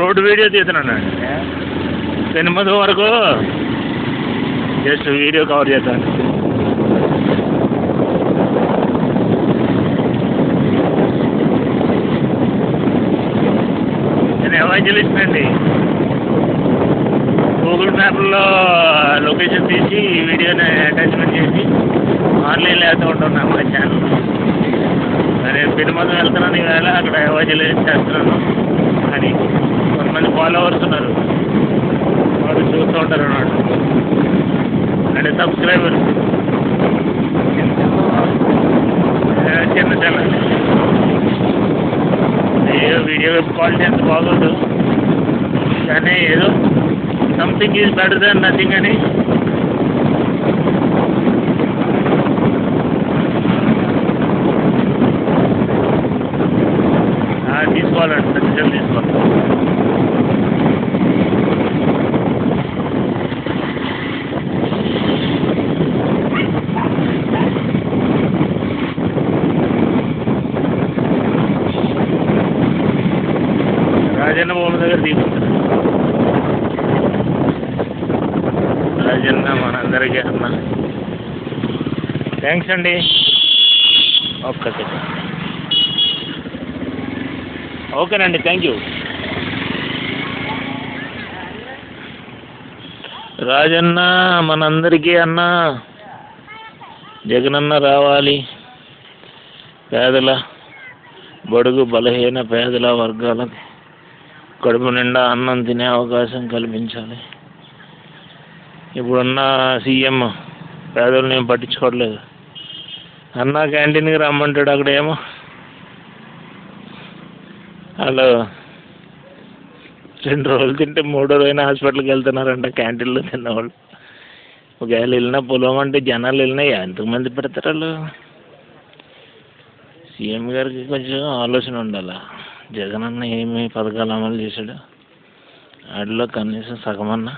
Road video తీస్తున్నాను పెనుమద వరకు just video cover చేస్తాను. నేను ఎవాంజలిస్ట్ అండి. గూగుల్ మ్యాప్లో లొకేషన్ తీసి వీడియోని అటాచ్మెంట్ చేసి ఆన్లైన్లో వేస్తూ ఉంటున్నాను మా ఛానల్. నేను పెనుమద వెళ్తున్నాను ఈవేళ, అక్కడ ఎవాంజలిస్ట్ చేస్తున్నాను అని కొంతమంది ఫాలోవర్స్ ఉన్నారు, వాళ్ళు చూస్తూ ఉంటారు అన్నమాట. అంటే సబ్స్క్రైబర్స్ చిన్న ఛానల్. వీడియో క్వాలిటీ అంత బాగోదు కానీ ఏదో something is better than nothing అని తీసుకోవాలండి, సజెషన్ తీసుకోవాలి. రాజన్న భూమి దగ్గర తీసుకుంటారు. రాజన్న మనందరికీ అన్న. థ్యాంక్స్ అండి. ఒక్క సెకండ్. ఓకేనండి, థ్యాంక్ యూ. రాజన్న మనందరికీ అన్న. జగనన్న రావాలి. పేదల బడుగు బలహీన పేదల వర్గాలకు కడుపు నిండా అన్నం తినే అవకాశం కల్పించాలి. ఇప్పుడున్న సీఎం పేదలను ఏం పట్టించుకోవట్లేదు. అన్న క్యాంటీన్కి రమ్మంటాడు, అక్కడ ఏమో వాళ్ళు 2 రోజులు తింటే 3వ రోజున హాస్పిటల్కి వెళ్తున్నారంట క్యాంటీన్లో తిన్నవాళ్ళు. ఒకవేళ వెళ్ళినా పొలం అంటే జనాలు వెళ్ళినా ఎంతమంది పెడతారు వాళ్ళు. సీఎం గారికి కొంచెం ఆలోచన ఉండాలి. జగన్ అన్న ఏమి పథకాలు అమలు చేశాడు, వాటిలో కనీసం సగమన్నా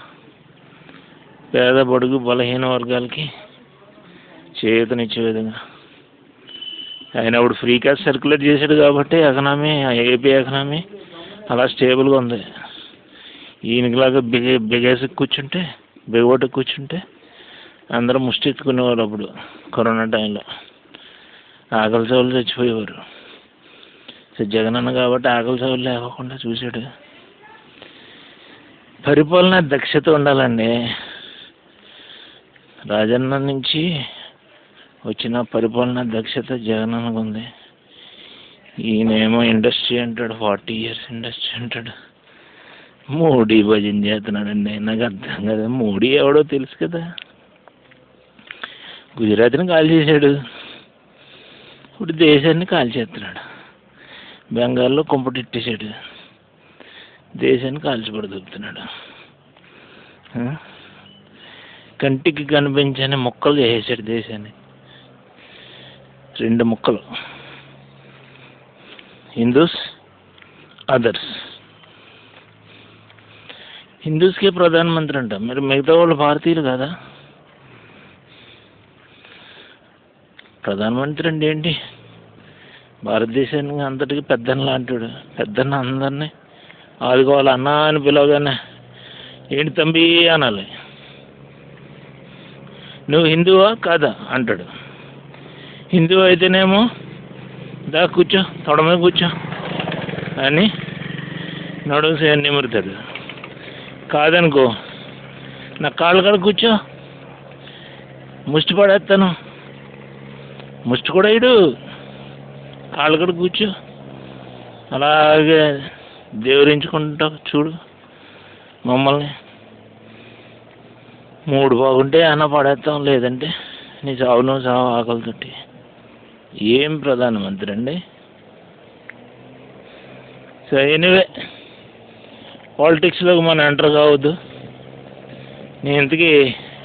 పేద బడుగు బలహీన వర్గాలకి చేయూతనిచ్చే విధంగా ఆయన ఇప్పుడు ఫ్రీ క్యాష్ సర్క్యులేట్ చేశాడు కాబట్టి ఎకనామీ, ఏపీ ఎకనామీ అలా స్టేబుల్గా ఉంది. ఈయనకిలాగా బిగేసి కూర్చుంటే, బిగబొట్టి కూర్చుంటే అందరూ ముష్టెత్తుకునేవారు. అప్పుడు కరోనా టైంలో ఆకలి చావులు చచ్చిపోయేవారు. సో జగన్ అన్న కాబట్టి ఆకలి చావులు లేకుండా చూశాడు. పరిపాలన దక్షత ఉండాలండి. రాజన్న నుంచి వచ్చిన పరిపాలన దక్షత జగనన్నకు ఉంది. ఈయనేమో ఇండస్ట్రీ అంటాడు, 40 years ఇండస్ట్రీ అంటాడు. మోడీ భజన చేస్తున్నాడండి. నాకు అర్థం కదా. మోడీ ఎవడో తెలుసు కదా. గుజరాత్ని కాల్ చేశాడు, ఇప్పుడు దేశాన్ని కాల్ చేస్తున్నాడు. బెంగాల్లో కుంపటిట్టేశాడు, దేశాన్ని కాల్చిపడుతున్నాడు. కంటికి కనిపించని ముక్కలు చేసేసాడు దేశాన్ని. 2 ముక్కలు, హిందూస్, అదర్స్. హిందూస్కే ప్రధానమంత్రి అంట, మరి మిగతా వాళ్ళు భారతీయులు కదా. ప్రధానమంత్రి అంటే ఏంటి? భారతదేశానికి అంతటికి పెద్దన్న లాంటాడు. పెద్దన్న అందరినీ ఆదుకోవాలి. అన్న అని పిలవగానే ఏంటి తంబి అనాలి. నువ్వు హిందువా కాదా అంటాడు. హిందువు అయితేనేమో దా కూర్చో, తొడ మీద కూర్చో అని నడుము నిమురుతాడు. కాదనుకో, నా కాళ్ళు కాడ కూర్చో, ముష్టి పడేస్తాను. ముష్టి కూడా ఇడు, కాళ్ళు కాడ కూర్చో. అలాగే దేవురించుకుంటా చూడు మమ్మల్ని. 3 బాగుంటే అన్న పడేస్తాం, లేదంటే నీ చావు చావు ఆకలితోటి. ఏం ప్రధానమంత్రి అండి. సో ఎనీవే, పాలిటిక్స్లోకి మనం ఎంటర్ కావద్దు. నేను ఇంతకీ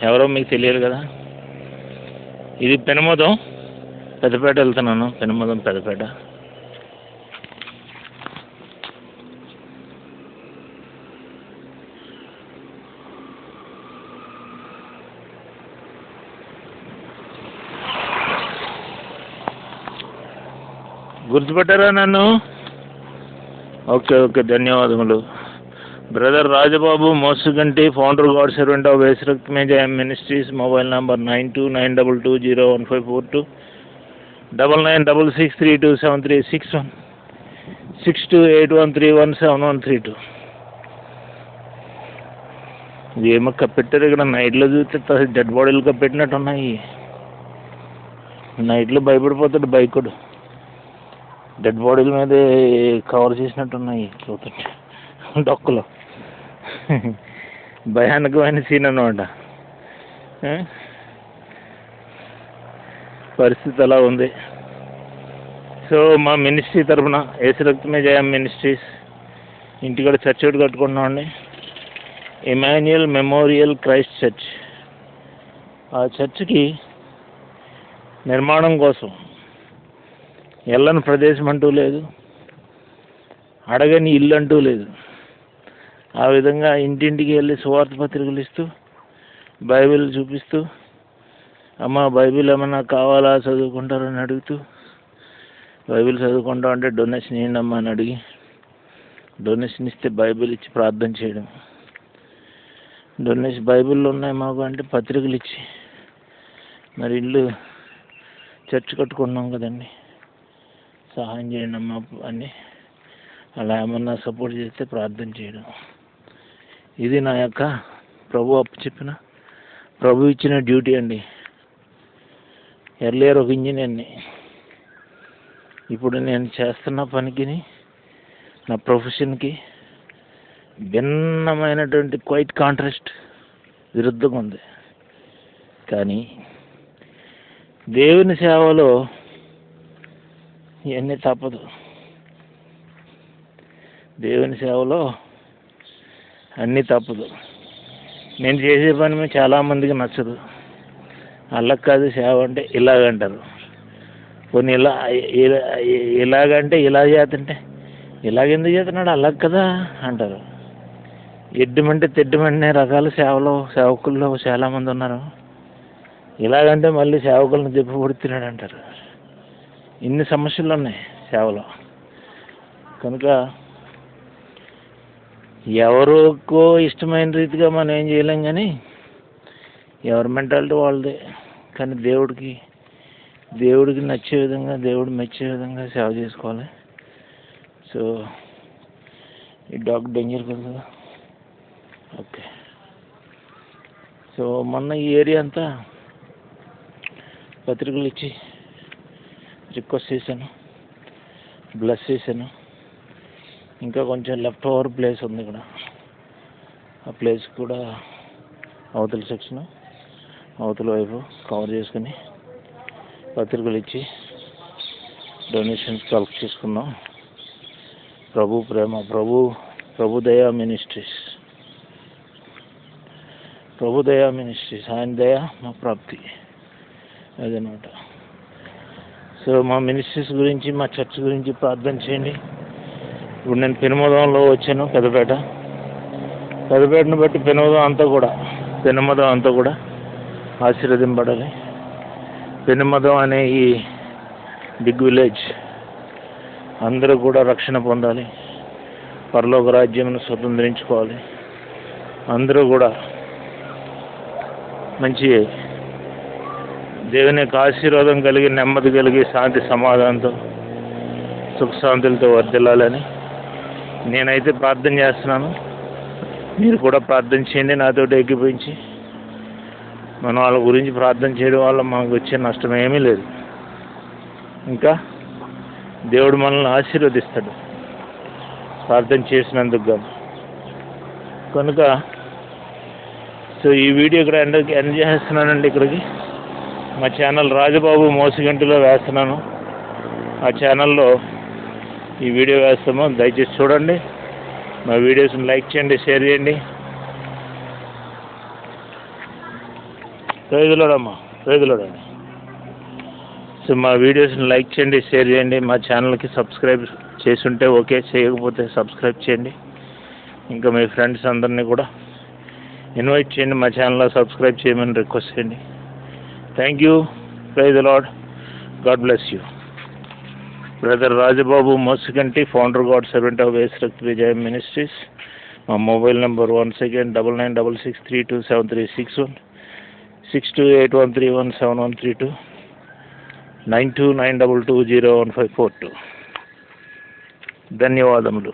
ఎవరో మీకు తెలియదు కదా. ఇది పెనుమదం, పెద్దపేట వెళ్తున్నాను. పెనుమదం, పెద్దపేట. గుర్తుపెట్టారా నన్ను? ఓకే ఓకే, ధన్యవాదములు. Brother Rajababu Mosuganti, founder God servant of వేసరక్త్ మే జయం మినిస్ట్రీస్. Mobile number 9292201542, 996663273616, 6281317132. ఇది ఏమో కప్పెట్టారు ఇక్కడ. నైట్లో చూస్తే డెడ్ బాడీలు కప్పెట్టినట్టు ఉన్నాయి. నైట్లో భయపడిపోతాడు బైకుడు. డెడ్ బాడీల మీద కవర్ చేసినట్టున్నాయి చూస్తుంటే డొక్కలో. భయానకమైన సీన్ అన్నమాట. పరిస్థితి అలా ఉంది. సో మా మినిస్ట్రీ తరఫున యేసురక్త్ మే జయం మినిస్ట్రీస్ ఇంటికాడ చర్చ్ ఒకటి కట్టుకుంటున్నామండి. Emmanuel memorial Christ church. ఆ చర్చ్కి నిర్మాణం కోసం వెళ్ళని ప్రదేశం అంటూ లేదు, అడగని ఇల్లు అంటూ లేదు. ఆ విధంగా ఇంటింటికి వెళ్ళి సువార్త పత్రికలు ఇస్తూ, బైబిల్ చూపిస్తూ, అమ్మ బైబిల్ ఏమన్నా కావాలా చదువుకుంటారని అడుగుతూ, బైబిల్ చదువుకుంటాం అంటే డొనేషన్ ఇవ్వండి అమ్మా అని అడిగి, డొనేషన్ ఇస్తే బైబిల్ ఇచ్చి ప్రార్థన చేయడం. డొనేషన్ బైబిల్లో ఉన్నాయి మాకు అంటే పత్రికలు ఇచ్చి, మరి ఇల్లు చర్చ్ కట్టుకున్నాం కదండి, సహాయం చేయండి అమ్మా అని అలా ఏమన్నా సపోర్ట్ చేస్తే ప్రార్థన చేయడం. ఇది నా యొక్క ప్రభు చెప్పిన ప్రభు ఇచ్చిన డ్యూటీ అండి. ఎర్లియర్ ఒక ఇంజనీర్ని, ఇప్పుడు నేను చేస్తున్న పనికి నా ప్రొఫెషన్కి భిన్నమైనటువంటి క్వైట్ కాంట్రాస్ట్, విరుద్ధంగా ఉంది. కానీ దేవుని సేవలో ఇవన్నీ తప్పదు. దేవుని సేవలో అన్నీ తప్పదు. నేను చేసే పని మీద చాలామందికి నచ్చదు. అలా కాదు సేవ అంటే ఇలాగంటారు. కొన్ని ఇలాగంటే ఇలా చేస్తుంటే ఇలాగెందుకు చేస్తున్నాడు అలా కదా అంటారు. ఎడ్డమంటే తెడ్డమనే రకాల సేవకుల్లో చాలామంది ఉన్నారు. ఇలాగంటే మళ్ళీ సేవకులను దెబ్బపడుతున్నాడు అంటారు. ఇన్ని సమస్యలు ఉన్నాయి సేవలో. కనుక ఎవరికో ఇష్టమైన రీతిగా మనం ఏం చేయలేం, కానీ ఎవరి మెంటాలిటీ వాళ్ళదే. కానీ దేవుడికి నచ్చే విధంగా, దేవుడు మెచ్చే విధంగా సేవ చేసుకోవాలి. సో ఈ డాగ్ డేంజర్ కదా. ఓకే. సో మొన్న ఈ ఏరియా అంతా పత్రికలు ఇచ్చి రిక్వెస్ట్ చేశాను, బ్లెస్ చేశాను. ఇంకా కొంచెం లెఫ్ట్ ఓవర్ ప్లేస్ ఉంది ఇక్కడ. ఆ ప్లేస్ కూడా అవతల సెక్షన్, అవతల వైపు కవర్ చేసుకుని పత్రికలు ఇచ్చి డొనేషన్స్ కలెక్ట్ చేసుకుందాం. ప్రభు ప్రేమ, ప్రభు దయా మినిస్ట్రీస్, ప్రభు దయా మినిస్ట్రీస్, ఆయన దయ మా ప్రాప్తి, అదనమాట. సో మా మినిస్ట్రీస్ గురించి, మా చర్చ్ గురించి ప్రార్థన చేయండి. ఇప్పుడు నేను పెనుమదంలో వచ్చాను, పెద్దపేటను బట్టి పెనుమదం అంతా కూడా ఆశీర్వదింపడాలి. పెనుమదం అనే ఈ బిగ్ విలేజ్ అందరూ కూడా రక్షణ పొందాలి, పరలోక రాజ్యమును స్వతంత్రించుకోవాలి. అందరూ కూడా మంచి దేవుని యొక్క ఆశీర్వాదం కలిగి, నెమ్మది కలిగి, శాంతి సమాధానంతో, సుఖశాంతులతో వర్ధిల్లాలని నేనైతే ప్రార్థన చేస్తున్నాను. మీరు కూడా ప్రార్థన చేయండి నాతో ఏకీభవించి. మనం వాళ్ళ గురించి ప్రార్థన చేయడం వల్ల మనకు వచ్చే నష్టం ఏమీ లేదు. ఇంకా దేవుడు మనల్ని ఆశీర్వదిస్తాడు ప్రార్థన చేసినందుకు గాను. కనుక సో ఈ వీడియో ఇక్కడ ఎండ్ చేస్తున్నానండి. ఇక్కడికి మా ఛానల్ రాజబాబు మోసుగంటిలో వేస్తున్నాను. ఆ ఛానల్లో ఈ వీడియో వేస్తాము, దయచేసి చూడండి. మా వీడియోస్ని లైక్ చేయండి, షేర్ చేయండి. ప్రైజులోడమ్మా. సో మా వీడియోస్ని లైక్ చేయండి, షేర్ చేయండి. మా ఛానల్కి సబ్స్క్రైబ్ చేసుంటే ఓకే, చేయకపోతే సబ్స్క్రైబ్ చేయండి. ఇంకా మీ ఫ్రెండ్స్ అందరినీ కూడా ఇన్వైట్ చేయండి, మా ఛానల్లో సబ్స్క్రైబ్ చేయమని రిక్వెస్ట్ చేయండి. Thank you. Praise the Lord. God bless you. Brother Rajababu Mosuganti, founder God servant of యేసురక్త్ మే జయం మినిస్ట్రీస్. మా మొబైల్ నెంబర్ 9966632736 6281317132 9292201542. ధన్యవాదములు.